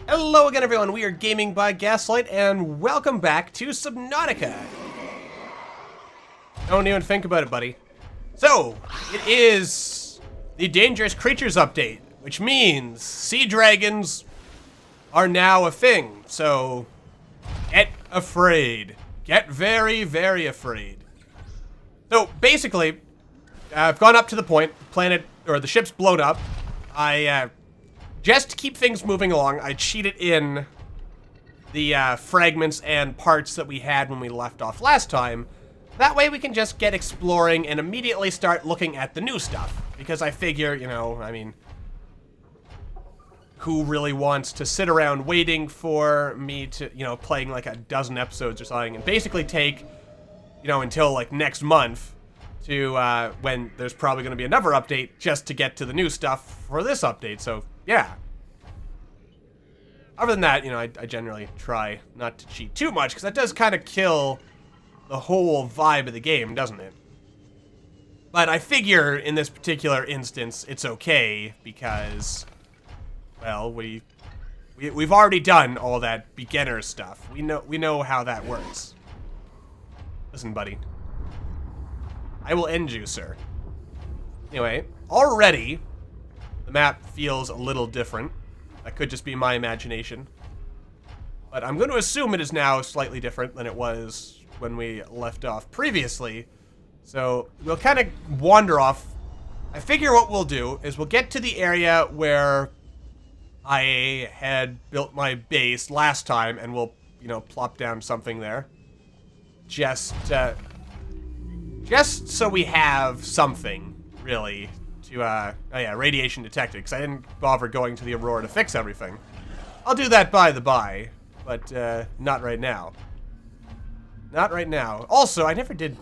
Hello again, everyone. We are Gaming by Gaslight, and welcome back to Subnautica. Don't even think about it, buddy. So, it is the Dangerous Creatures update, which means sea dragons are now a thing. So, get afraid. Get very, very afraid. So, basically, I've gone up to the point, the ship's blown up. Just to keep things moving along, I cheated in the fragments and parts that we had when we left off last time. That way we can just get exploring and immediately start looking at the new stuff. Because I figure, who really wants to sit around waiting for me to, playing like a dozen episodes or something and basically take, until like next month to when there's probably going to be another update just to get to the new stuff for this update. So, yeah. Other than that, I generally try not to cheat too much, because that does kind of kill the whole vibe of the game, doesn't it? But I figure in this particular instance, it's okay, because, well, we've already done all that beginner stuff. We know how that works. Listen, buddy. I will end you, sir. Anyway, already the map feels a little different. That could just be my imagination. But I'm going to assume it is now slightly different than it was when we left off previously. So we'll kind of wander off. I figure what we'll do is we'll get to the area where I had built my base last time, and we'll, plop down something there. Just so we have something, really. Radiation detected, because I didn't bother going to the Aurora to fix everything. I'll do that by the by, but not right now. Not right now. Also, I never did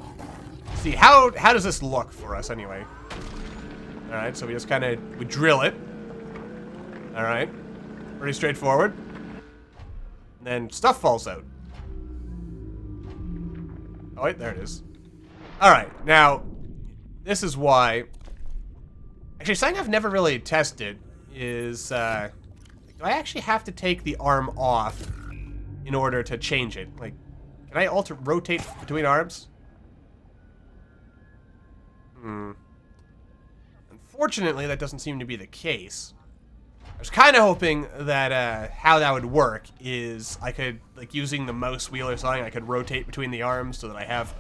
see, how does this look for us anyway? Alright, so we just we drill it. Alright. Pretty straightforward. And then stuff falls out. Oh wait, there it is. Alright, now, this is why... Actually, something I've never really tested is, do I actually have to take the arm off in order to change it? Like, can I rotate between arms? Unfortunately, that doesn't seem to be the case. I was kind of hoping that, how that would work is I could, like, using the mouse wheel or something, I could rotate between the arms so that I have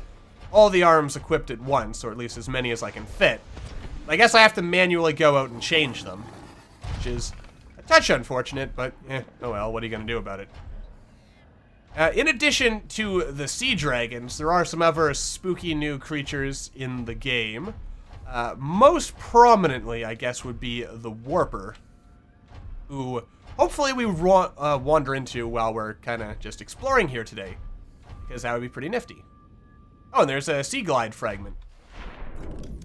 all the arms equipped at once, or at least as many as I can fit. I guess I have to manually go out and change them, which is a touch unfortunate, but oh well, what are you going to do about it? In addition to the sea dragons, there are some other spooky new creatures in the game. Most prominently, I guess, would be the Warper, who hopefully we wander into while we're kind of just exploring here today, because that would be pretty nifty. Oh, and there's a sea glide fragment.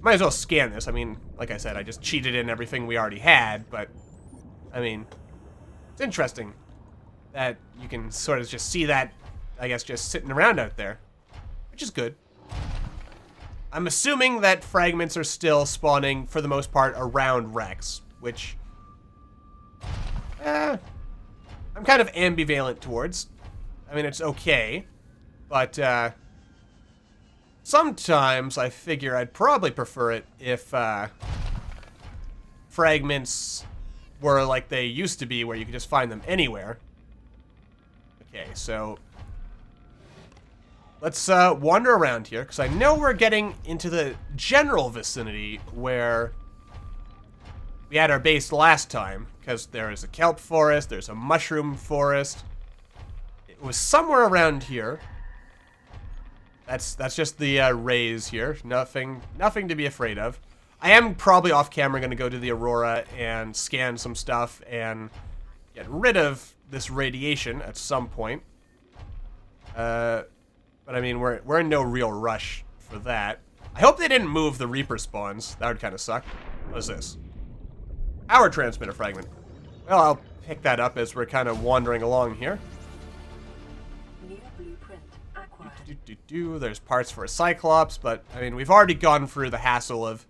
Might as well scan this. I mean, like I said, I just cheated in everything we already had, but, I mean, it's interesting that you can sort of just see that, I guess, just sitting around out there, which is good. I'm assuming that fragments are still spawning, for the most part, around wrecks, which, I'm kind of ambivalent towards. I mean, it's okay, but, sometimes I figure I'd probably prefer it if fragments were like they used to be, where you could just find them anywhere. Okay, so let's wander around here, because I know we're getting into the general vicinity where we had our base last time, because there is a kelp forest, there's a mushroom forest. It was somewhere around here. That's just the rays here. Nothing to be afraid of. I am probably off camera going to go to the Aurora and scan some stuff and get rid of this radiation at some point. But I mean, we're in no real rush for that. I hope they didn't move the Reaper spawns. That would kind of suck. What is this? Power transmitter fragment. Well, I'll pick that up as we're kind of wandering along here. There's parts for a Cyclops, but I mean, we've already gone through the hassle of,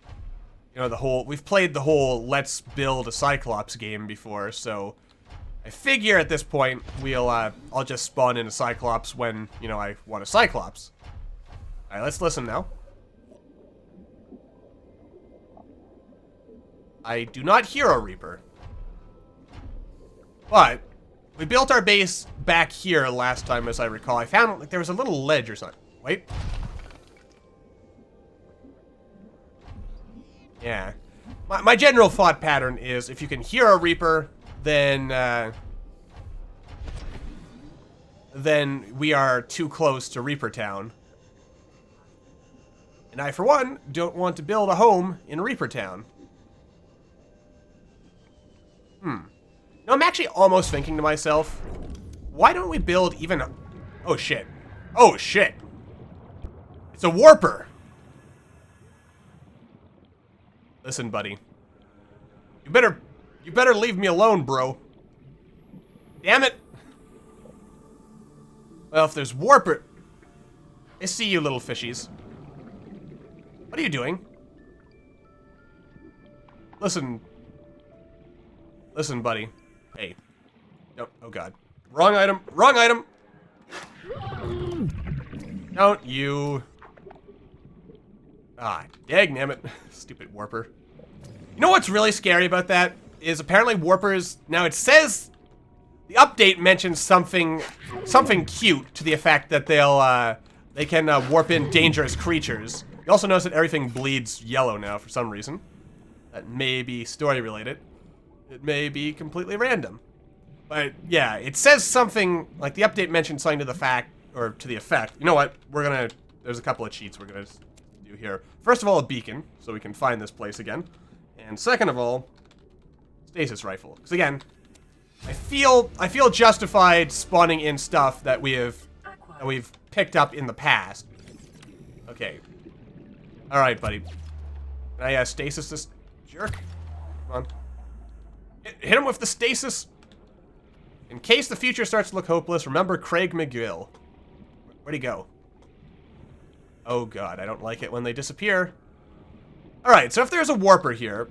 we've played the whole let's build a Cyclops game before, so I figure at this point, I'll just spawn in a Cyclops when, you know, I want a Cyclops. Alright, let's listen now. I do not hear a Reaper. But we built our base back here last time, as I recall. I found, like, there was a little ledge or something. Wait. Yeah. My general thought pattern is if you can hear a Reaper, then we are too close to Reaper Town. And I, for one, don't want to build a home in Reaper Town. No, I'm actually almost thinking to myself, why don't we build even... Oh, shit. Oh, shit. It's a warper. Listen, buddy. You better leave me alone, bro. Damn it. Well, if there's warper... I see you, little fishies. What are you doing? Listen. Listen, buddy. Hey. No, oh god. Wrong item. Wrong item! Don't you... Ah, dagnammit. Stupid warper. You know what's really scary about that? Is apparently warpers... Now it says... The update mentions something cute to the effect that they can warp in dangerous creatures. You also notice that everything bleeds yellow now for some reason. That may be story related. It may be completely random. But yeah, it says something, like the update mentioned something to the fact, or to the effect. You know what? There's a couple of cheats we're gonna do here. First of all, a beacon, so we can find this place again. And second of all, stasis rifle. Because again, I feel justified spawning in stuff that we've picked up in the past. Okay. Alright, buddy. Can I stasis this jerk? Come on. Hit him with the stasis. In case the future starts to look hopeless, remember Craig McGill. Where'd he go? Oh god, I don't like it when they disappear. Alright, so if there's a warper here,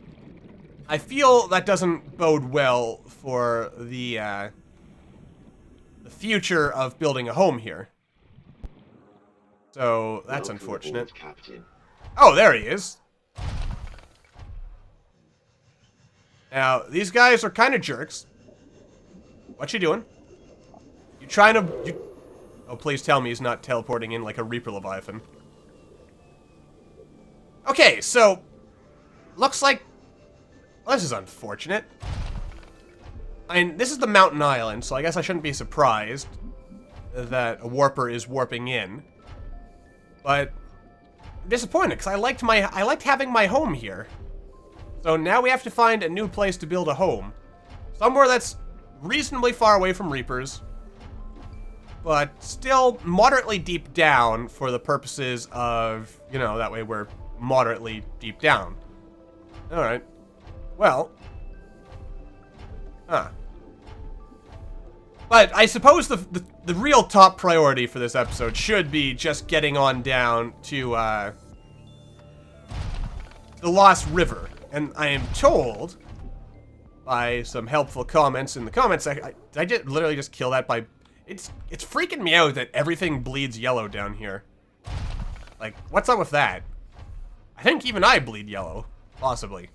I feel that doesn't bode well for the future of building a home here. So, that's unfortunate. Oh, there he is. Now, these guys are kind of jerks. What you doing? You trying to... Oh, please tell me he's not teleporting in like a Reaper Leviathan. Okay, so... Looks like... Well, this is unfortunate. I mean, this is the mountain island, so I guess I shouldn't be surprised that a warper is warping in. But... I'm disappointed, because I liked having my home here. So now we have to find a new place to build a home. Somewhere that's reasonably far away from Reapers, but still moderately deep down for the purposes of, you know, that way we're moderately deep down. Alright. Well. Huh. But I suppose the real top priority for this episode should be just getting on down to, the Lost River. And I am told, by some helpful comments in the comments, I literally just kill that by... It's freaking me out that everything bleeds yellow down here. Like, what's up with that? I think even I bleed yellow. Possibly.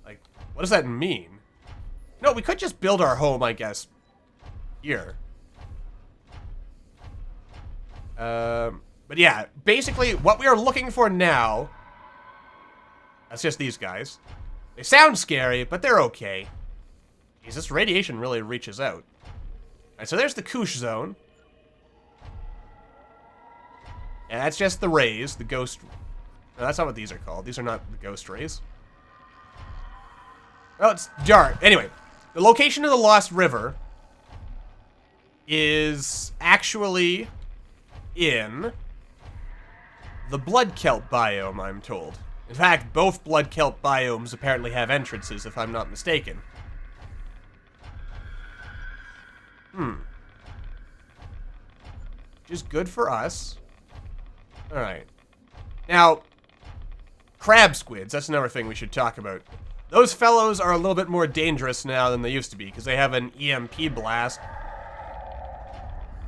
Like, what does that mean? No, we could just build our home, I guess, here. But yeah, basically, what we are looking for now... That's just these guys. They sound scary, but they're okay. Jeez, this radiation really reaches out. Alright, so there's the Koosh zone. And that's just the rays, the ghost... No, that's not what these are called. These are not the ghost rays. Well, it's dark. Anyway, the location of the Lost River is actually in the Blood Kelp biome, I'm told. In fact, both Blood Kelp biomes apparently have entrances, if I'm not mistaken. Which is good for us. Alright. Now, crab squids, that's another thing we should talk about. Those fellows are a little bit more dangerous now than they used to be, because they have an EMP blast.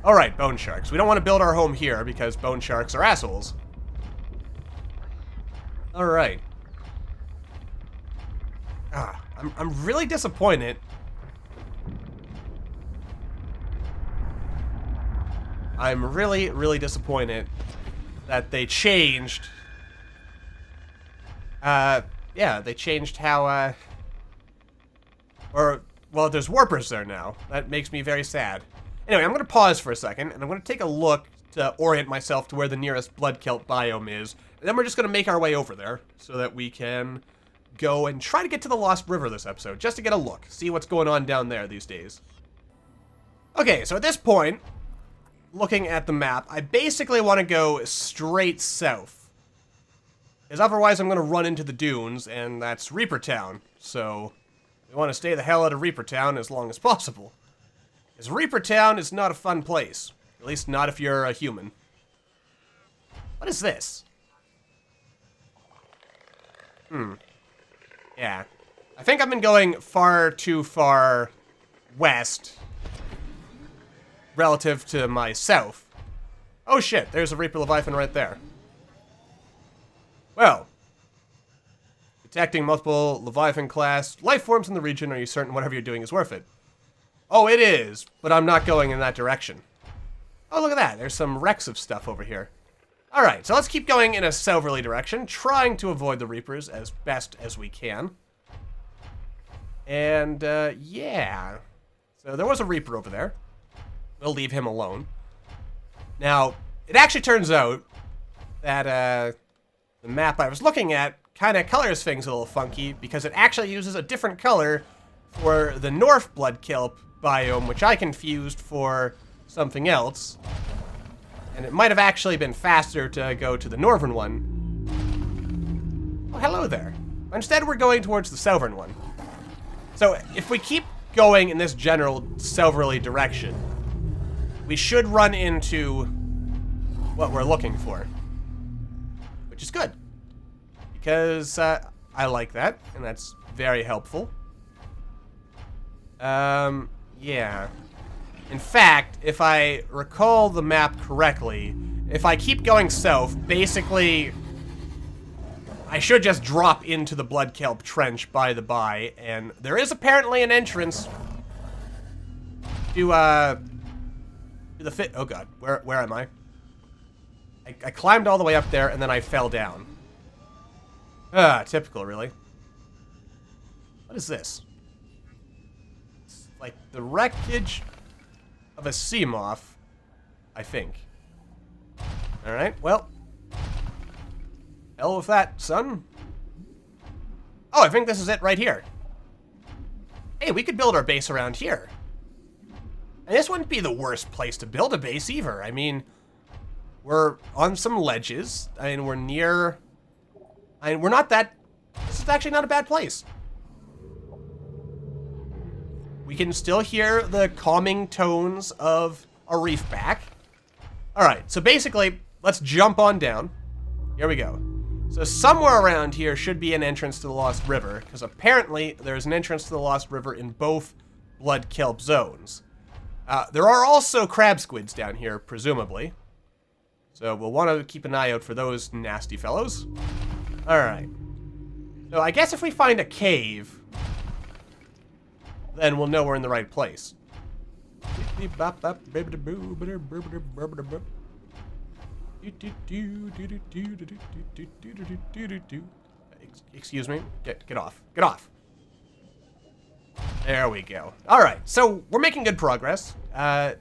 Alright, bone sharks. We don't want to build our home here, because bone sharks are assholes. Alright. I'm really disappointed. I'm really, really disappointed that they changed. Yeah, they changed how, well, there's warpers there now. That makes me very sad. Anyway, I'm going to pause for a second, and I'm going to take a look to orient myself to where the nearest blood kelp biome is. And then we're just going to make our way over there so that we can go and try to get to the Lost River this episode, just to get a look, see what's going on down there these days. Okay, so at this point, looking at the map, I basically want to go straight south. Because otherwise I'm going to run into the dunes, and that's Reaper Town. So we want to stay the hell out of Reaper Town as long as possible. Because Reaper Town is not a fun place. At least not if you're a human. What is this? Yeah. I think I've been going far too far west relative to my south. Oh shit, there's a Reaper Leviathan right there. Well, detecting multiple Leviathan class life forms in the region. Are you certain whatever you're doing is worth it? Oh, it is, but I'm not going in that direction. Oh, look at that. There's some wrecks of stuff over here. All right, so let's keep going in a southerly direction, trying to avoid the Reapers as best as we can. And, yeah. So there was a Reaper over there. We'll leave him alone. Now, it actually turns out that, the map I was looking at kind of colors things a little funky because it actually uses a different color for the North Blood Kelp biome, which I confused for something else. And it might have actually been faster to go to the northern one. Oh, hello there. Instead, we're going towards the southern one. So if we keep going in this general southerly direction, we should run into what we're looking for. Which is good. Because I like that, and that's very helpful. Yeah. In fact, if I recall the map correctly, if I keep going south, basically, I should just drop into the Blood Kelp Trench by the by, and there is apparently an entrance to the fit. Oh god, where am I? I climbed all the way up there, and then I fell down. Typical, really. What is this? It's like the wreckage of a sea moth, I think. Alright, well. Hell with that, son. Oh, I think this is it right here. Hey, we could build our base around here. And this wouldn't be the worst place to build a base either. I mean, we're on some ledges. I mean, we're near... I mean, we're not that... This is actually not a bad place. We can still hear the calming tones of a reef back. Alright, so basically, let's jump on down. Here we go. So somewhere around here should be an entrance to the Lost River, because apparently there's an entrance to the Lost River in both Blood Kelp zones. There are also crab squids down here, presumably. So we'll want to keep an eye out for those nasty fellows. Alright. So I guess if we find a cave, then we'll know we're in the right place. Excuse me. Get off. Get off. There we go. Alright, so we're making good progress. I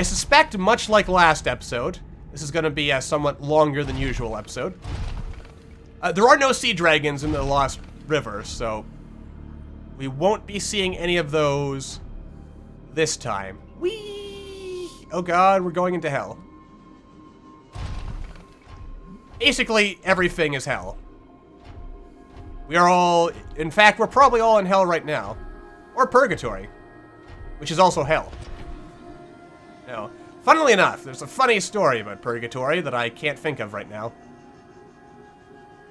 suspect, much like last episode, this is going to be a somewhat longer than usual episode. There are no sea dragons in the Lost River, so we won't be seeing any of those this time. Whee! Oh god, we're going into hell. Basically, everything is hell. We are all... In fact, we're probably all in hell right now. Or purgatory. Which is also hell. Now, funnily enough, there's a funny story about purgatory that I can't think of right now.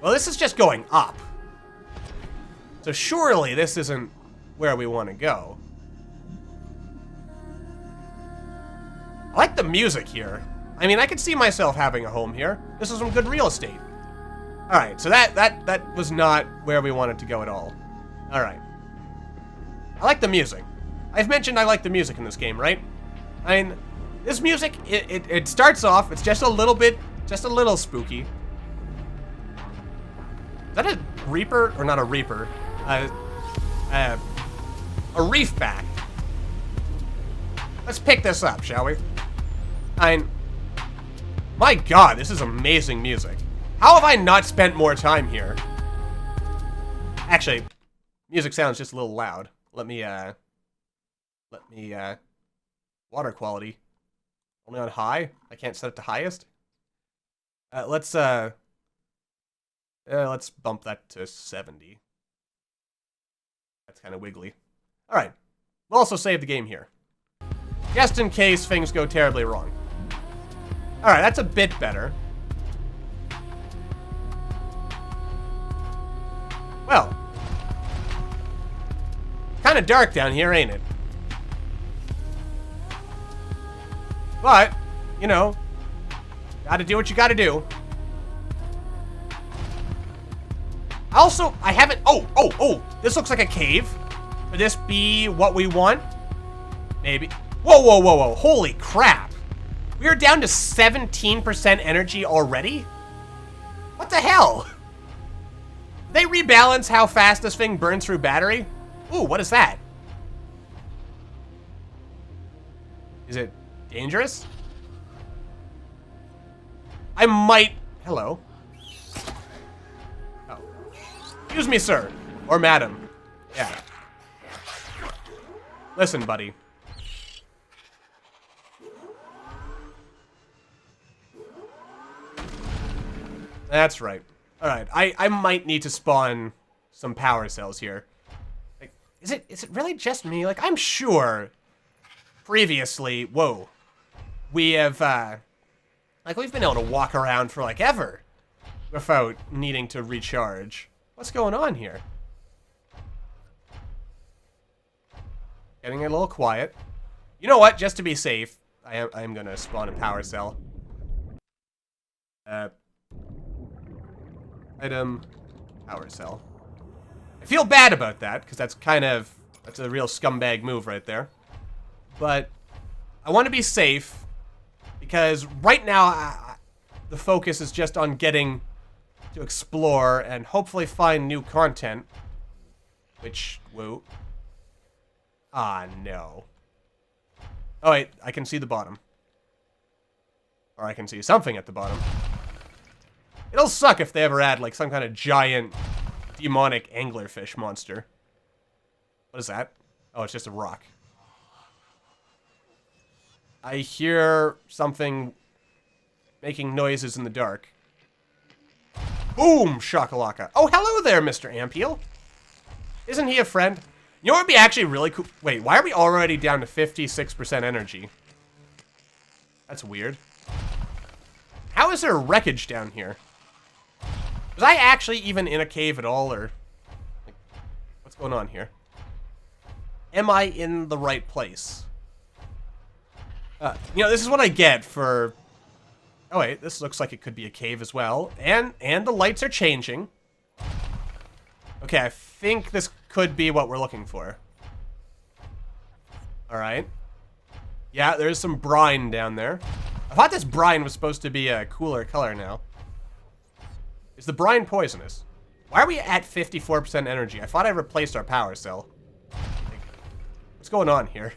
Well, this is just going up. So surely this isn't where we want to go. I like the music here. I mean, I could see myself having a home here. This is some good real estate. Alright, so that was not where we wanted to go at all. Alright. I like the music. I've mentioned I like the music in this game, right? I mean, this music, it starts off, it's just a little spooky. Is that a reaper? Or not a reaper? A reefback. Let's pick this up, shall we? I mean, my god, this is amazing music. How have I not spent more time here? Actually, music sounds just a little loud. Let me, water quality. Only on high? I can't set it to highest? Let's bump that to 70. That's kind of wiggly. Alright. We'll also save the game here. Just in case things go terribly wrong. Alright, that's a bit better. Well. Kind of dark down here, ain't it? But, you know, gotta do what you gotta do. Also, I haven't... Oh! This looks like a cave. Could this be what we want? Maybe. Whoa. Holy crap. We are down to 17% energy already? What the hell? They rebalance how fast this thing burns through battery? Ooh, what is that? Is it dangerous? I might... Hello. Oh. Excuse me, sir. Or madam. Yeah. Listen, buddy. That's right. Alright, I might need to spawn some power cells here. Like, is it really just me? Like, I'm sure previously, whoa, we have, like, we've been able to walk around for, like, ever without needing to recharge. What's going on here? Getting a little quiet. You know what? Just to be safe, I am gonna spawn a power cell. Item, power cell. I feel bad about that, because that's a real scumbag move right there. But I want to be safe, because right now, the focus is just on getting to explore and hopefully find new content. Which, whoa. Ah, no. Oh, wait, I can see the bottom. Or I can see something at the bottom. It'll suck if they ever add, like, some kind of giant, demonic anglerfish monster. What is that? Oh, it's just a rock. I hear something making noises in the dark. Boom! Shakalaka. Oh, hello there, Mr. Ampiel. Isn't he a friend? You know what would be actually really cool? Wait, why are we already down to 56% energy? That's weird. How is there wreckage down here? Was I actually even in a cave at all, or... Like, what's going on here? Am I in the right place? You know, this is what I get for... Oh, wait, this looks like it could be a cave as well. And the lights are changing. Okay, I think this could be what we're looking for. Alright. Yeah, there's some brine down there. I thought this brine was supposed to be a cooler color now. Is the brine poisonous? Why are we at 54% energy? I thought I replaced our power cell. Like, what's going on here?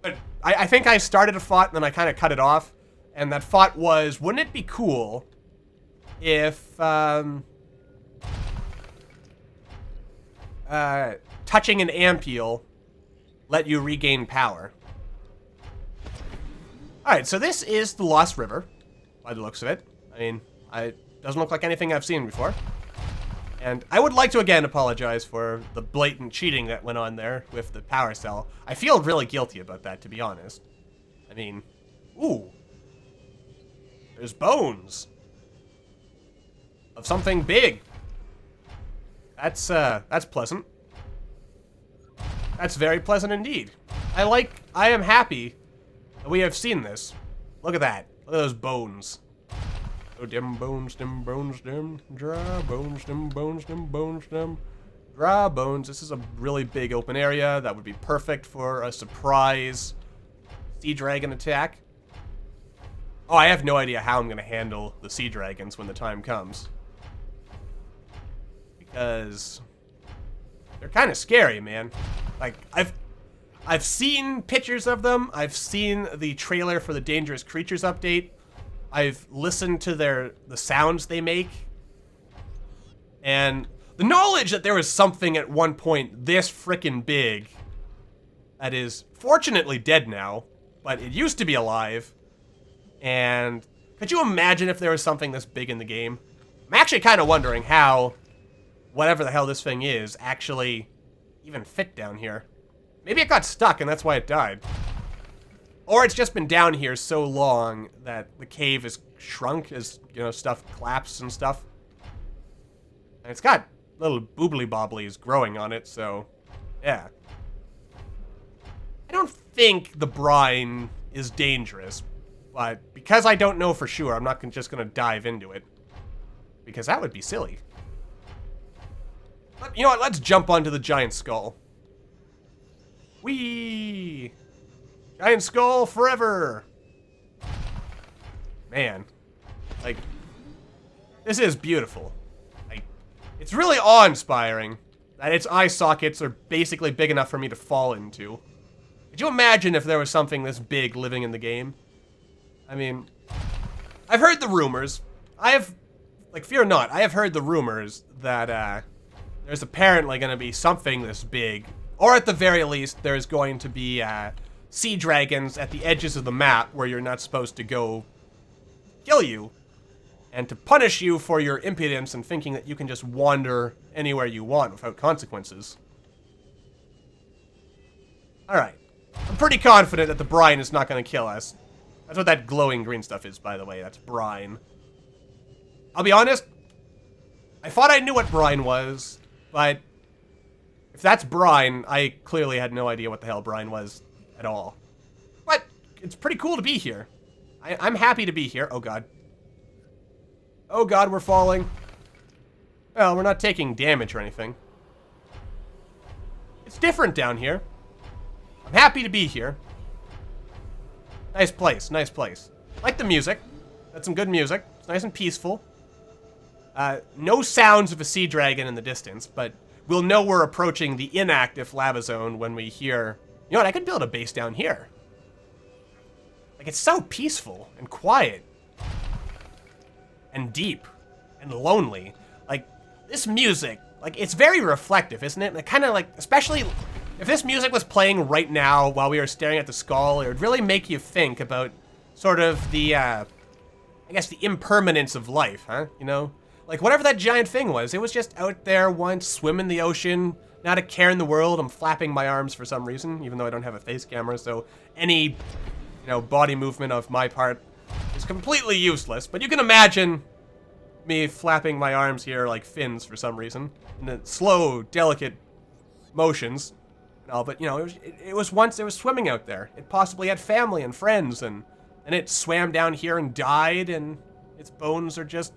But I think I started a thought and then I kind of cut it off. And that thought was, wouldn't it be cool if, touching an ampoule let you regain power? Alright, so this is the Lost River, by the looks of it. I mean, it doesn't look like anything I've seen before. And I would like to again apologize for the blatant cheating that went on there with the power cell. I feel really guilty about that, to be honest. I mean, ooh. There's bones. Of something big. That's pleasant. That's very pleasant indeed. I am happy that we have seen this. Look at that. Look at those bones. Oh, dim bones, dim bones, dim. Dry bones, dim bones, dim bones, dim. Dry bones. This is a really big open area that would be perfect for a surprise sea dragon attack. Oh, I have no idea how I'm going to handle the sea dragons when the time comes. Because they're kind of scary, man. Like, I've seen pictures of them. I've seen the trailer for the Dangerous Creatures update. I've listened to the sounds they make. And the knowledge that there was something at one point this frickin' big that is fortunately dead now, but it used to be alive. And could you imagine if there was something this big in the game? I'm actually kind of wondering how whatever the hell this thing is actually even fit down here. Maybe it got stuck and that's why it died. Or it's just been down here so long that the cave is shrunk as, you know, stuff collapsed and stuff. And it's got little boobly bobblies growing on it, so yeah. I don't think the brine is dangerous, but because I don't know for sure, I'm not just gonna dive into it. Because that would be silly. But, you know what, let's jump onto the giant skull. Whee! Giant skull forever! Man. Like, this is beautiful. Like, it's really awe-inspiring that its eye sockets are basically big enough for me to fall into. Could you imagine if there was something this big living in the game? I mean, I've heard the rumors. Fear not, I have heard the rumors that, there's apparently gonna be something this big, or at the very least, there's going to be, sea dragons at the edges of the map where you're not supposed to go kill you, and to punish you for your impudence and thinking that you can just wander anywhere you want without consequences. Alright. I'm pretty confident that the brine is not going to kill us. That's what that glowing green stuff is, by the way. That's brine. I'll be honest, I thought I knew what brine was, but if that's brine, I clearly had no idea what the hell brine was at all. But it's pretty cool to be here. I'm happy to be here. Oh god. Oh god, we're falling. Well, we're not taking damage or anything. It's different down here. I'm happy to be here. Nice place, nice place. Like the music. That's some good music. It's nice and peaceful. No sounds of a sea dragon in the distance, but we'll know we're approaching the inactive lava zone when we hear... You know what, I could build a base down here. Like, it's so peaceful and quiet. And deep. And lonely. Like, this music, like, it's very reflective, isn't it? Like, kind of like, especially if this music was playing right now while we were staring at the skull, it would really make you think about sort of the, I guess the impermanence of life, huh? You know? Like, whatever that giant thing was, it was just out there once, swimming the ocean, not a care in the world. I'm flapping my arms for some reason, even though I don't have a face camera, so any, you know, body movement of my part is completely useless. But you can imagine me flapping my arms here like fins for some reason, in the slow, delicate motions. No, but, you know, it was once, it was swimming out there. It possibly had family and friends, and it swam down here and died, and its bones are just...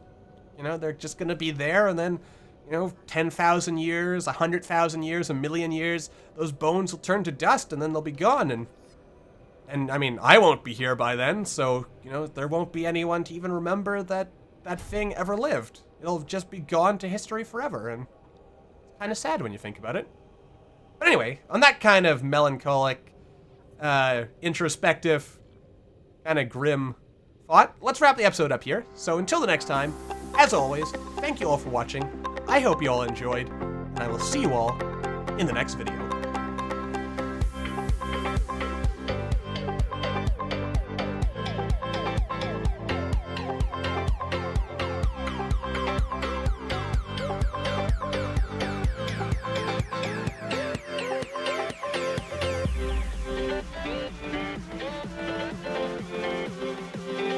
You know, they're just gonna be there, and then, you know, 10,000 years, 100,000 years, a million years, those bones will turn to dust, and then they'll be gone, and I mean, I won't be here by then, so, you know, there won't be anyone to even remember that that thing ever lived. It'll just be gone to history forever, and it's kind of sad when you think about it. But anyway, on that kind of melancholic, introspective, kind of grim thought, let's wrap the episode up here. So until the next time, as always, thank you all for watching. I hope you all enjoyed, and I will see you all in the next video.